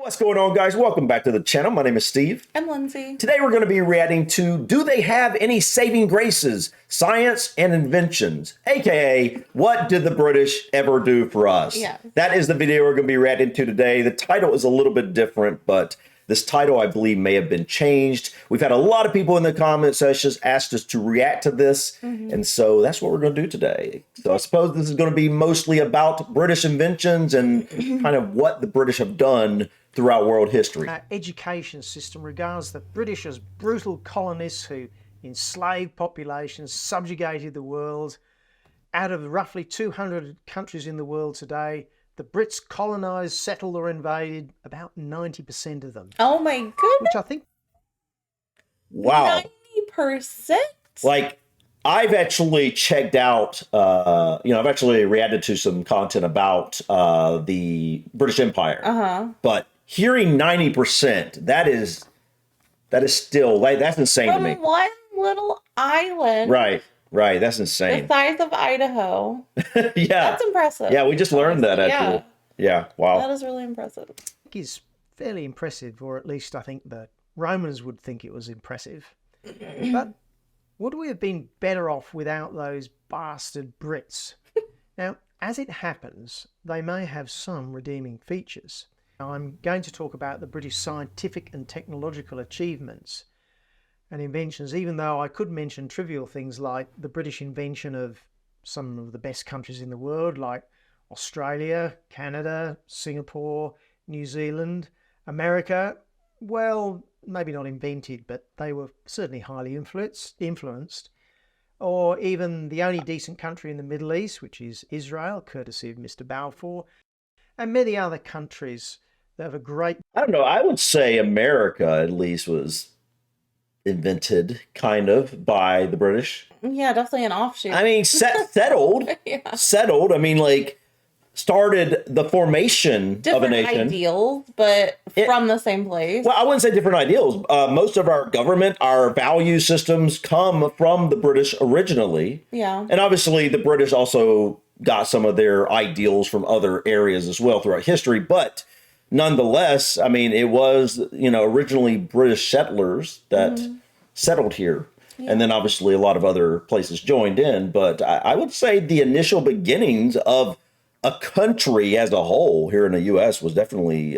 What's going on, guys? Welcome back to the channel. My name is Steve. I'm Lindsay. Today we're going to be reacting to Do They Have Any Saving Graces? Science and Inventions, aka What Did the British Ever Do for Us? Yeah. That is the video we're going to be reacting to today. The title is a little bit different, but this title, I believe, may have been changed. We've had a lot of people in the comment sections asked us to react to this, and so that's what we're going to do today. So I suppose this is going to be mostly about British inventions and kind of what the British have done throughout world history. Our education system regards the British as brutal colonists who enslaved populations, subjugated the world. Out of roughly 200 countries in the world today, the Brits colonised, settled or invaded about 90% of them. Oh my goodness. Which I think... Wow. 90%? Like, I've actually checked out, I've actually reacted to some content about the British Empire. But hearing 90%, that is still, like, that's insane to me. From one little island. Right, that's insane. The size of Idaho. Yeah. That's impressive. Yeah, we just learned that, actually. Yeah, wow. That is really impressive. is fairly impressive, or at least I think the Romans would think it was impressive. But would we have been better off without those bastard Brits? Now, as it happens, they may have some redeeming features. Now, I'm going to talk about the British scientific and technological achievements and inventions, even though I could mention trivial things like the British invention of some of the best countries in the world, like Australia, Canada, Singapore, New Zealand, America. Well, maybe not invented, but they were certainly highly influenced. Or even the only decent country in the Middle East, which is Israel, courtesy of Mr. Balfour, and many other countries that have a great... I don't know, I would say America at least was invented kind of by the British. Yeah, definitely an offshoot. I mean, settled. Yeah. Settled. I mean, like, started the formation of a nation. Different ideals, but from the same place. Well, I wouldn't say different ideals. Most of our government, our value systems come from the British originally. Yeah. And obviously the British also got some of their ideals from other areas as well throughout history. But nonetheless, I mean, it was, originally British settlers that settled here. Yeah. And then obviously a lot of other places joined in. But I would say the initial beginnings of a country as a whole here in the U.S. was definitely,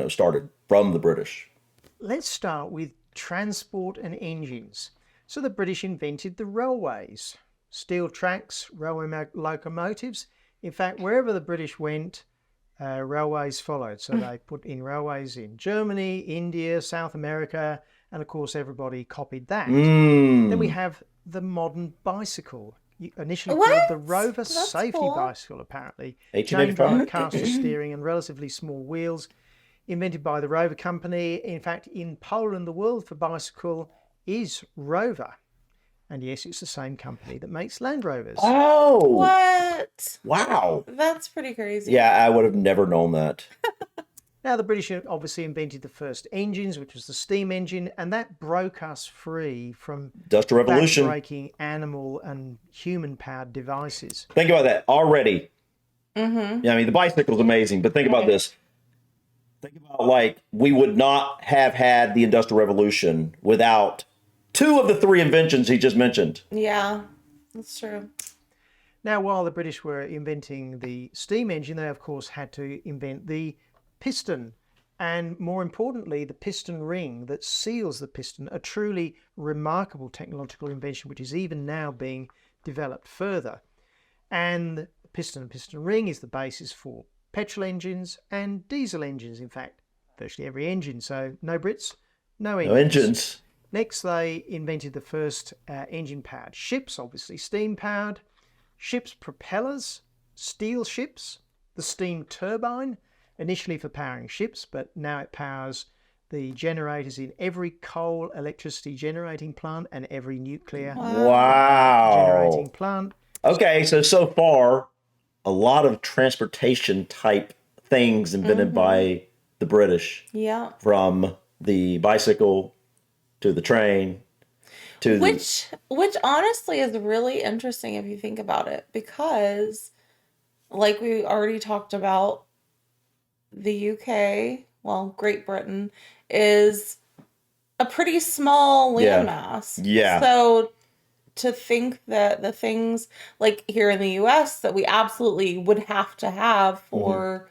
started from the British. Let's start with transport and engines. So the British invented the railways, steel tracks, railway locomotives. In fact, wherever the British went, railways followed. So they put in railways in Germany, India, South America, and of course everybody copied that. Then we have the modern bicycle. Initially called the Rover Safety Bicycle, apparently. Chain drive, caster steering, and relatively small wheels. Invented by the Rover Company. In fact, in Poland, the word for bicycle is Rover. And yes, it's the same company that makes Land Rovers. Oh! What? Wow. That's pretty crazy. Yeah, I would have never known that. Now, the British obviously invented the first engines, which was the steam engine, and that broke us free from Industrial Revolution, breaking animal and human-powered devices. Think about that already. Yeah, I mean, the bicycle's amazing, but think about this. Think about, like, we would not have had the Industrial Revolution without two of the three inventions he just mentioned. Yeah, that's true. Now, while the British were inventing the steam engine, they, of course, had to invent the piston, and more importantly, the piston ring that seals the piston, a truly remarkable technological invention which is even now being developed further. And the piston ring is the basis for petrol engines and diesel engines. In fact, virtually every engine. So no Brits, no engines. No engines. Next, they invented the first engine-powered ships, obviously steam-powered. Ships' propellers, steel ships, the steam turbine, initially for powering ships, but now it powers the generators in every coal electricity generating plant and every nuclear generating plant. Okay, so far, a lot of transportation type things invented by the British. Yeah. From the bicycle to the train to which honestly is really interesting if you think about it, because like we already talked about, the UK Great Britain, is a pretty small landmass. Yeah. So to think that the things like here in the US that we absolutely would have to have for,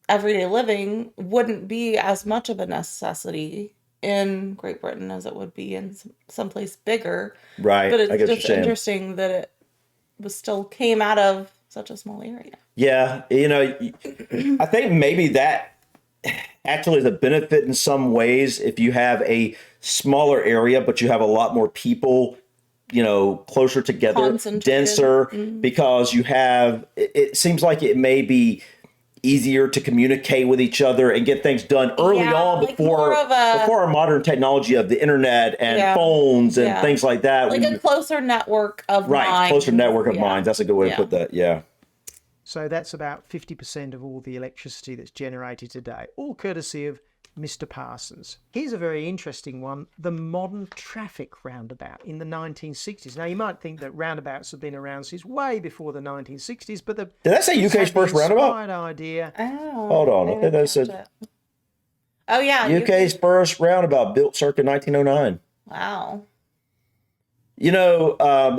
everyday living wouldn't be as much of a necessity in Great Britain as it would be in someplace bigger. Right. But it's just interesting that it still came out of such a small area. Yeah. I think maybe that actually is a benefit in some ways if you have a smaller area, but you have a lot more people, closer together, denser, because you have, it seems like it may be easier to communicate with each other and get things done early on before our modern technology of the internet and phones and things like that. Like a closer network of minds. Closer network of minds. That's a good way to put that. Yeah. So that's about 50% of all the electricity that's generated today, all courtesy of Mr. Parsons. Here's a very interesting one, the modern traffic roundabout in the 1960s. Now, you might think that roundabouts have been around since way before the 1960s, but did that say UK's first roundabout? Idea. Oh, hold on. I think that said. Oh, yeah. UK's first roundabout built circa 1909. Wow.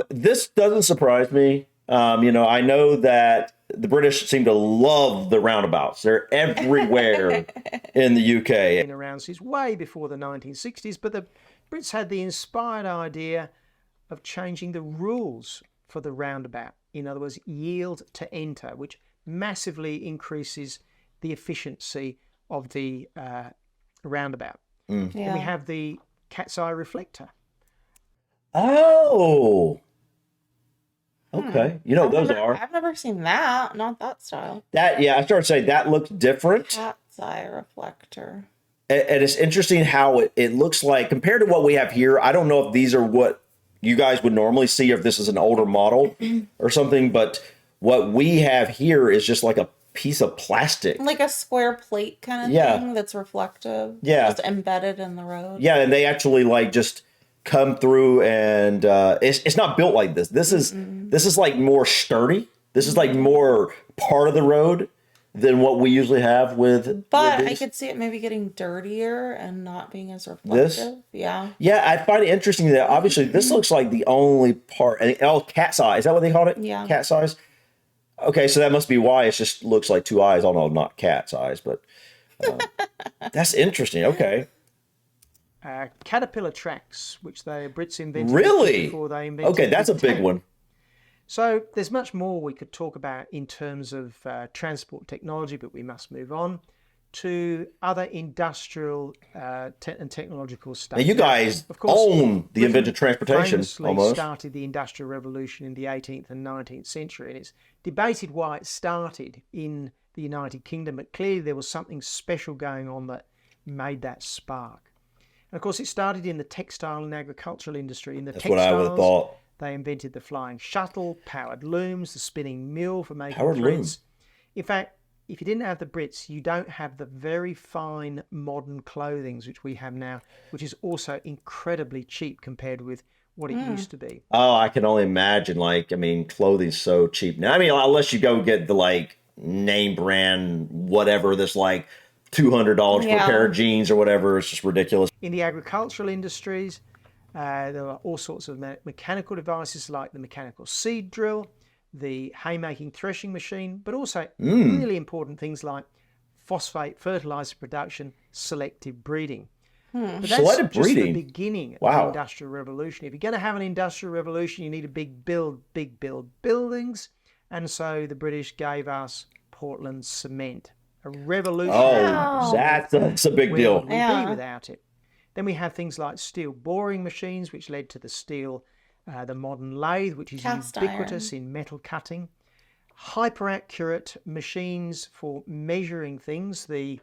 This doesn't surprise me. I know that the British seem to love the roundabouts. They're everywhere in the UK. Been around since way before the 1960s, but the Brits had the inspired idea of changing the rules for the roundabout. In other words, yield to enter, which massively increases the efficiency of the roundabout. Yeah. And we have the cat's eye reflector. Oh. Okay. I've never seen that. Not that style. I started saying that looks different. Cat's eye reflector. And it's interesting how it looks like compared to what we have here. I don't know if these are what you guys would normally see, or if this is an older model or something, but what we have here is just like a piece of plastic. Like a square plate kind of thing that's reflective. Yeah. Just embedded in the road. Yeah, and they actually just come through, and it's not built like this. This is like more sturdy. This is like more part of the road than what we usually have with. But with I could see it maybe getting dirtier and not being as reflective. This? Yeah. Yeah, I find it interesting that obviously this looks like the only part. And cat's eye. Is that what they called it? Yeah. Cat's eyes. Okay, so that must be why it just looks like two eyes. Oh no, not cat's eyes, but that's interesting. Okay. Caterpillar tracks, which the Brits invented before they invented. Okay, that's a big one. So there's much more we could talk about in terms of transport technology, but we must move on to other industrial and technological stuff. Now you guys own the invented transportation. Almost started the Industrial Revolution in the 18th and 19th century, and it's debated why it started in the United Kingdom, but clearly there was something special going on that made that spark. And of course, it started in the textile and agricultural industry. In the textiles, what I would have thought. They invented the flying shuttle, powered looms, the spinning mill for making powered looms. In fact, if you didn't have the Brits, you don't have the very fine modern clothing which we have now, which is also incredibly cheap compared with what it used to be. Oh, I can only imagine. Clothing's so cheap now. unless you go get the name brand whatever that's $200 for a pair of jeans or whatever. It's just ridiculous. In the agricultural industries, there are all sorts of mechanical devices like the mechanical seed drill, the haymaking threshing machine, but also really important things like phosphate fertilizer production, selective breeding. But that's selective just breeding. The beginning of the Industrial Revolution. If you're going to have an Industrial Revolution, you need a big build buildings. And so the British gave us Portland cement. A revolution. Oh, that's a big deal. We'd be without it. Then we have things like steel boring machines, which led to the modern lathe, which is ubiquitous in metal cutting. Hyper-accurate machines for measuring things, the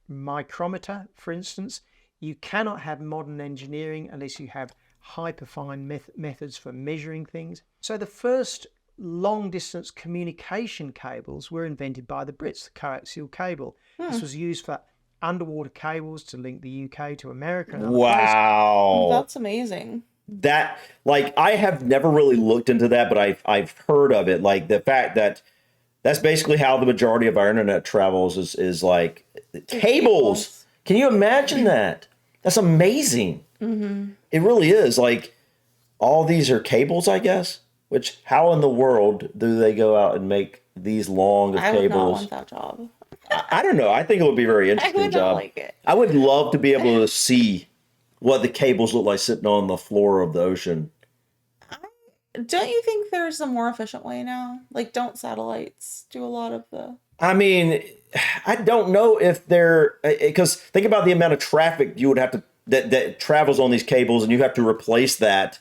micrometer, for instance. You cannot have modern engineering unless you have hyperfine methods for measuring things. So the first long-distance communication cables were invented by the Brits, the coaxial cable. This was used for underwater cables to link the UK to America and other places. That's amazing. That I have never really looked into that, but I've heard of it. The fact that That's basically how the majority of our internet travels is like cables. Can you imagine that? That's amazing. It really is. Like, all these are cables, I guess. Which, how in the world do they go out and make these long of cables? I would not want that job. I don't know. I think it would be a very interesting I would job. not like it. I would love to be able to see what the cables look like sitting on the floor of the ocean. Don't you think there's a more efficient way now? Like, don't satellites do a lot of the... I mean, I don't know if they're... Because think about the amount of traffic you would have to... That travels on these cables, and you have to replace that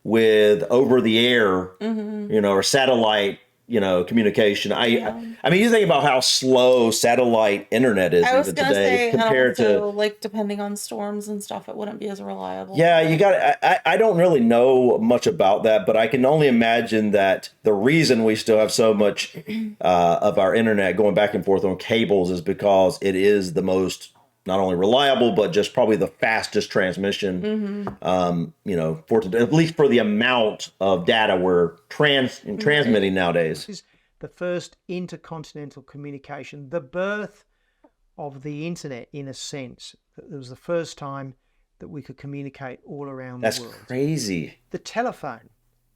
with over-the-air, or satellite, communication. I mean, you think about how slow satellite internet is even today compared to, like, depending on storms and stuff, it wouldn't be as reliable. Yeah, you got. I don't really know much about that, but I can only imagine that the reason we still have so much of our internet going back and forth on cables is because it is the most not only reliable, but just probably the fastest transmission, at least for the amount of data we're transmitting nowadays. This is the first intercontinental communication, the birth of the internet, in a sense. It was the first time that we could communicate all around the world. That's crazy. The telephone.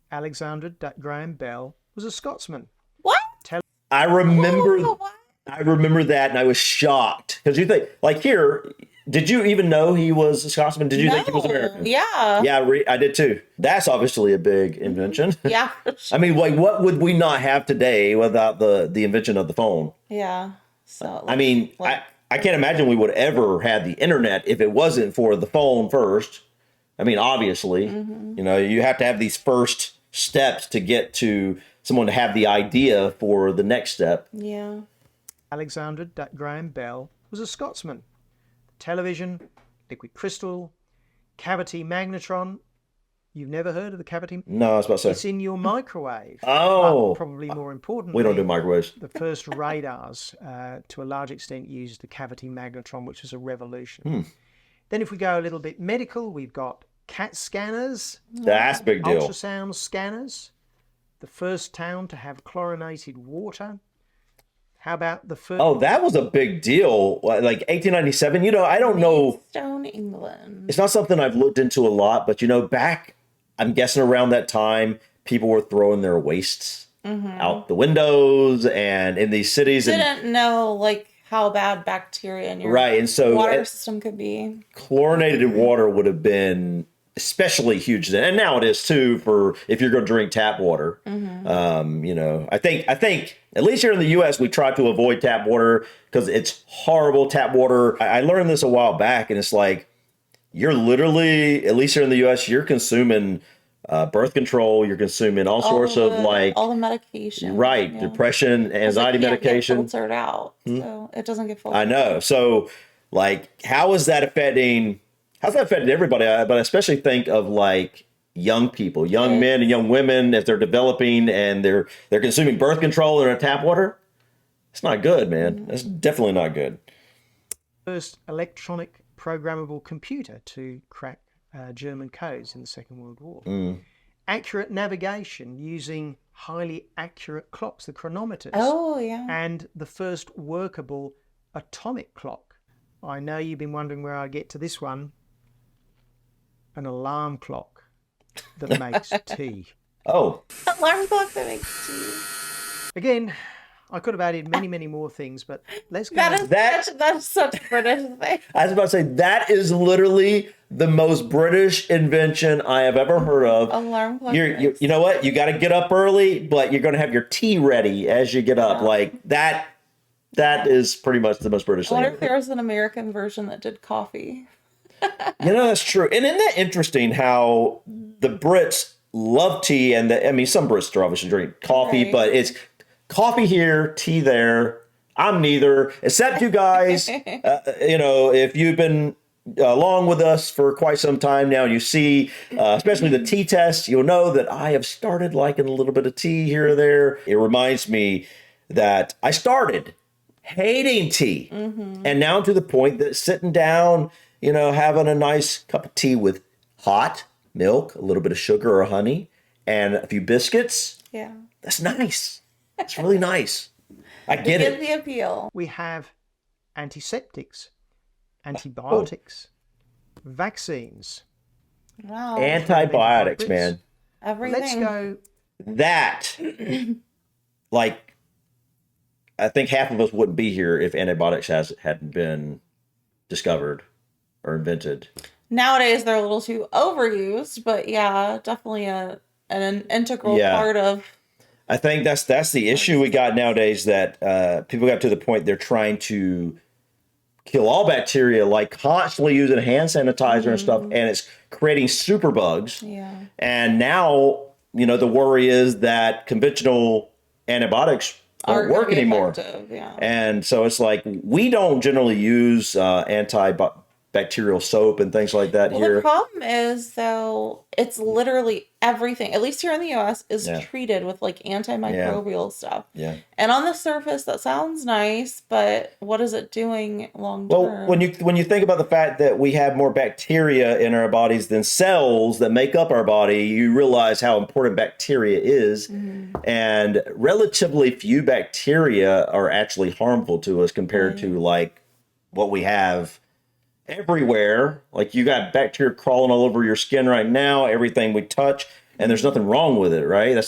Alexander Graham Bell was a Scotsman. What? I remember that, and I was shocked because you think, like, here, did you even know he was a Scotsman? Did you think he was American? Yeah. Yeah, I did too. That's obviously a big invention. Yeah. I mean, like, what would we not have today without the invention of the phone? Yeah. So, I mean, I can't imagine we would ever have the internet if it wasn't for the phone first. I mean, obviously, you have to have these first steps to get to someone to have the idea for the next step. Yeah. Alexander Graham Bell was a Scotsman. Television, liquid crystal, cavity magnetron. You've never heard of the cavity? No, I was about to say. It's in your microwave. Oh. But probably more important. We don't do microwaves. The first radars, to a large extent, used the cavity magnetron, which was a revolution. Then if we go a little bit medical, we've got CAT scanners. That's a big deal. Ultrasound scanners. The first town to have chlorinated water. How about the first... Oh, that was a big deal. Like 1897, I don't know. Stone, England. It's not something I've looked into a lot, but back, I'm guessing around that time, people were throwing their wastes out the windows and in these cities. Didn't know, like, how bad bacteria in your and so water system could be. Chlorinated water would have been especially huge then, and now it is too, for if you're going to drink tap water. I think at least here in the U.S. we try to avoid tap water because it's horrible. Tap water. I learned this a while back, and it's like you're literally, at least here in the U.S., you're consuming birth control. You're consuming all sorts of all the medication, depression, anxiety medication. Get filtered out, so it doesn't get filtered. I know. So, like, how's that affecting everybody? But I especially think of like young people, young men and young women, as they're developing and they're consuming birth control and tap water. It's not good, man. It's definitely not good. First electronic programmable computer to crack German codes in the Second World War. Accurate navigation using highly accurate clocks, the chronometers. Oh, yeah. And the first workable atomic clock. I know you've been wondering where I get to this one. An alarm clock that makes tea. Oh. Alarm clock that makes tea. Again, I could have added many, many more things, but let's go. That's such a British thing. I was about to say, that is literally the most British invention I have ever heard of. Alarm clock. You know what? You got to get up early, but you're going to have your tea ready as you get up. Like that. That is pretty much the most British thing. I wonder if there was an American version that did coffee. That's true. And isn't that interesting how the Brits love tea, and some Brits obviously drink coffee, but it's coffee here, tea there. I'm neither, except you guys. If you've been along with us for quite some time now, you see, especially the tea test, you'll know that I have started liking a little bit of tea here or there. It reminds me that I started hating tea, and now to the point that sitting down, having a nice cup of tea with hot milk, a little bit of sugar or honey, and a few biscuits. Yeah. That's nice. It's really nice. I get it. the appeal. We have antiseptics, antibiotics, vaccines. Wow. Antibiotics, man. Everything. Let's go. That, like, I think half of us wouldn't be here if antibiotics hadn't been discovered or invented. Nowadays, they're a little too overused, but yeah, definitely an integral part of. I think that's the issue we got nowadays, that people got to the point they're trying to kill all bacteria, like constantly using hand sanitizer and stuff, and it's creating super bugs. Yeah. And now, the worry is that conventional antibiotics don't work anymore. Yeah. And so it's like, we don't generally use antibacterial soap and things like that here. The problem is, though, it's literally everything, at least here in the US, is treated with like antimicrobial stuff. Yeah. And on the surface, that sounds nice, but what is it doing long term? Well, when you think about the fact that we have more bacteria in our bodies than cells that make up our body, you realize how important bacteria is. And relatively few bacteria are actually harmful to us compared to like what we have everywhere. Like, you got bacteria crawling all over your skin right now, everything we touch, and there's nothing wrong with it, right?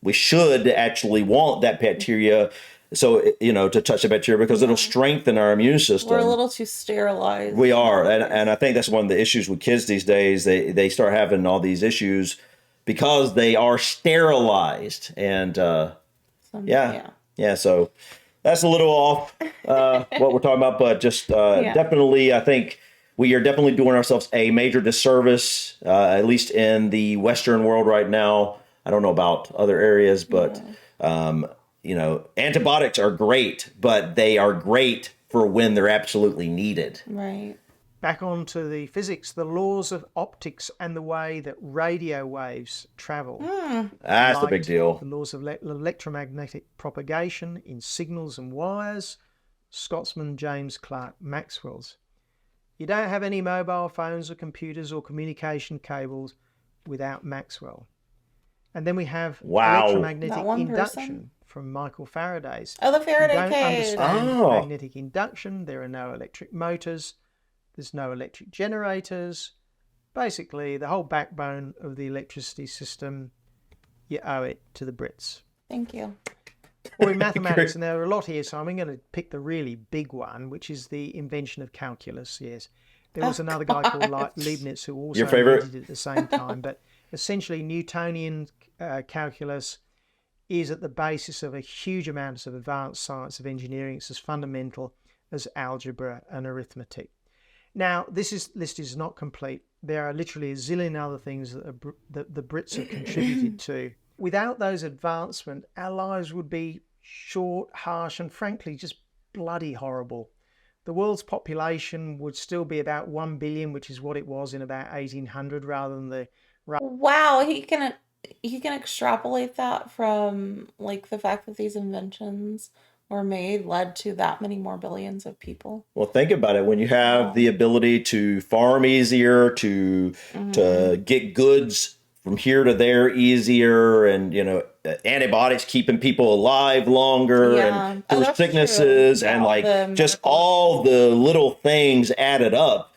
We should actually want that bacteria, so to touch the bacteria, because it'll strengthen our immune system. We're a little too sterilized. We are, and I think that's one of the issues with kids these days. They start having all these issues because they are sterilized, and so that's a little off what we're talking about, but just definitely, I think we are definitely doing ourselves a major disservice, at least in the Western world right now. I don't know about other areas, but antibiotics are great, but they are great for when they're absolutely needed. Right. Back on to the physics, the laws of optics and the way that radio waves travel. That's the big deal. The laws of electromagnetic propagation in signals and wires. Scotsman James Clerk Maxwell's. You don't have any mobile phones or computers or communication cables without Maxwell. And then we have electromagnetic induction from Michael Faraday's. Oh, the Faraday If you don't cage. understand magnetic induction, there are no electric motors. There's no electric generators. Basically, the whole backbone of the electricity system, you owe it to the Brits. Thank you. Or in mathematics, and there are a lot here, so I'm going to pick the really big one, which is the invention of calculus, yes. There was another guy called Leibniz who also invented it at the same time, but essentially Newtonian calculus is at the basis of a huge amount of advanced science of engineering. It's as fundamental as algebra and arithmetic. Now, this list is not complete. There are literally a zillion other things that the Brits have contributed to. Without those advancements, our lives would be short, harsh, and frankly, just bloody horrible. The world's population would still be about 1 billion, which is what it was in about 1800, rather than the... Wow, he can extrapolate that from like the fact that these inventions were made led to that many more billions of people. Well, think about it. When you have the ability to farm easier, to get goods from here to there easier, and antibiotics keeping people alive longer, and for sicknesses, and like just all the little things added up.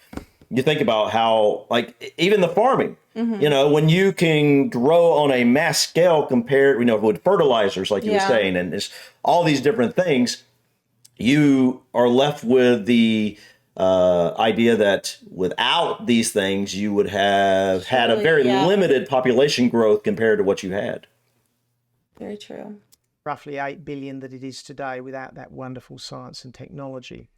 You think about how, like, even the farming, when you can grow on a mass scale compared, with fertilizers, like you were saying, and it's all these different things, you are left with the idea that without these things, you would have had a very limited population growth compared to what you had. Very true. Roughly 8 billion that it is today without that wonderful science and technology.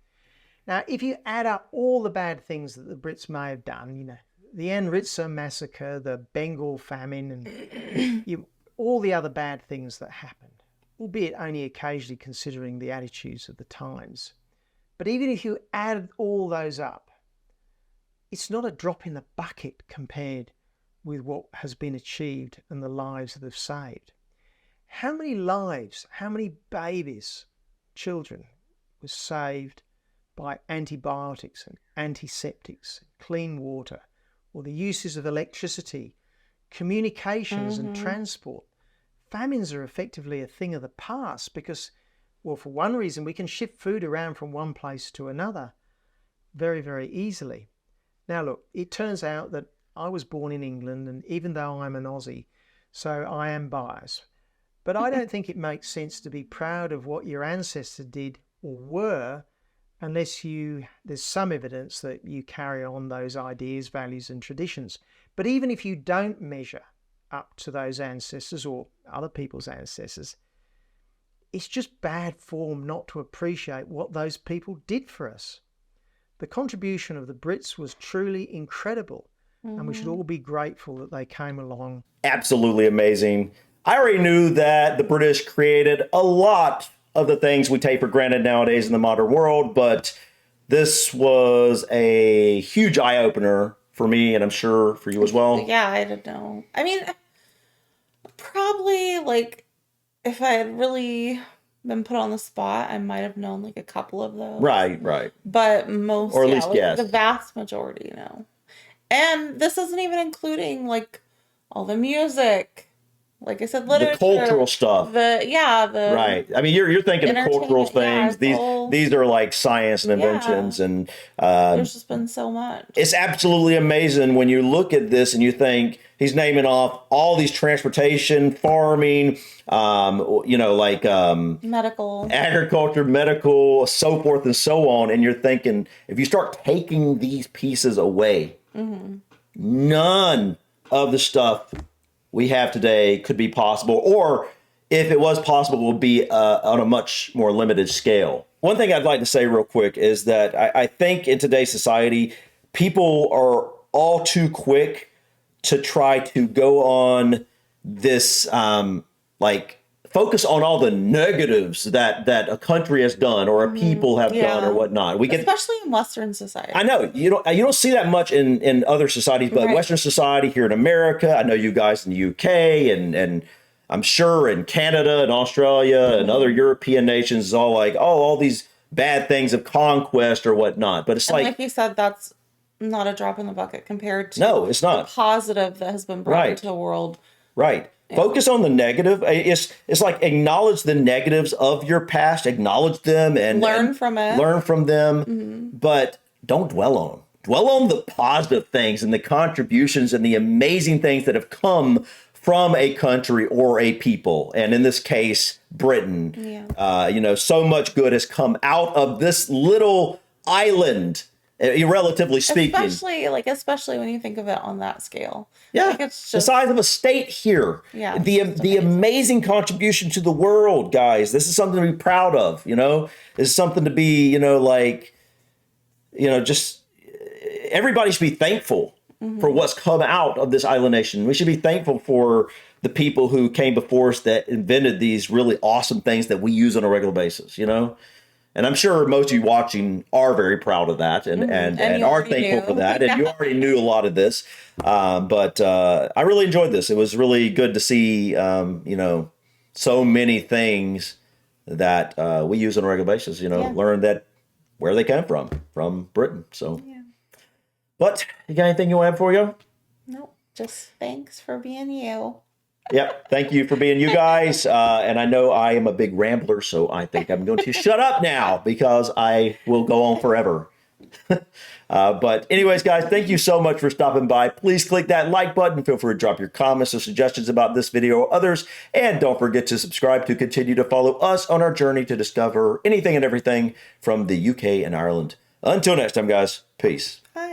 Now, if you add up all the bad things that the Brits may have done, the Amritsar massacre, the Bengal famine, and all the other bad things that happened, albeit only occasionally considering the attitudes of the times. But even if you add all those up, it's not a drop in the bucket compared with what has been achieved and the lives that have saved. How many lives, how many babies, children were saved by antibiotics and antiseptics, clean water, or the uses of electricity, communications and transport? Famines are effectively a thing of the past because Well, for one reason, we can ship food around from one place to another very, very easily. Now, look, it turns out that I was born in England, and even though I'm an Aussie, so I am biased. But I don't think it makes sense to be proud of what your ancestors did or were unless there's some evidence that you carry on those ideas, values, and traditions. But even if you don't measure up to those ancestors or other people's ancestors, it's just bad form not to appreciate what those people did for us. The contribution of the Brits was truly incredible, and we should all be grateful that they came along. Absolutely amazing. I already knew that the British created a lot of the things we take for granted nowadays in the modern world, but this was a huge eye-opener for me, and I'm sure for you as well. Yeah, I don't know. I mean, probably, like, if I had really been put on the spot, I might have known, like, a couple of those. Right. But most, or at least the vast majority, And this isn't even including, like, all the music. Like I said, literature. The cultural stuff. Right. I mean, you're thinking of cultural things. These are like science and inventions, and there's just been so much. It's absolutely amazing when you look at this and you think he's naming off all these transportation, farming, medical, agriculture, medical, so forth and so on. And you're thinking, if you start taking these pieces away, none of the stuff we have today could be possible, or if it was possible, will be on a much more limited scale. One thing I'd like to say real quick is that I think in today's society, people are all too quick to try to go on this, focus on all the negatives that a country has done or a people have done or whatnot. Especially in Western society. I know you don't see that much in other societies, but Western society here in America, I know you guys in the UK and I'm sure in Canada and Australia and other European nations is all like, all these bad things of conquest or whatnot. But it's like you said, that's not a drop in the bucket compared to it's not. The positive that has been brought into the world. Right. Focus on the negative. It's like acknowledge the negatives of your past, acknowledge them and learn from it. Learn from them, but don't dwell on them. Dwell on the positive things and the contributions and the amazing things that have come from a country or a people. And in this case, Britain. Yeah. So much good has come out of this little island, relatively speaking. Especially when you think of it on that scale. Yeah, it's just the size of a state here. Yeah, the amazing contribution to the world, guys. This is something to be proud of. This is something to be, just everybody should be thankful for what's come out of this island nation. We should be thankful for the people who came before us that invented these really awesome things that we use on a regular basis. And I'm sure most of you watching are very proud of that and are thankful for that. And you already knew a lot of this. But I really enjoyed this. It was really good to see, so many things that we use on a regular basis, learn that where they come from Britain. So, But you got anything you want to add before we go? Nope. Just thanks for being you. Yep. Thank you for being you guys. And I know I am a big rambler, so I think I'm going to shut up now because I will go on forever. But anyways, guys, thank you so much for stopping by. Please click that like button. Feel free to drop your comments or suggestions about this video or others. And don't forget to subscribe to continue to follow us on our journey to discover anything and everything from the UK and Ireland. Until next time, guys. Peace. Bye.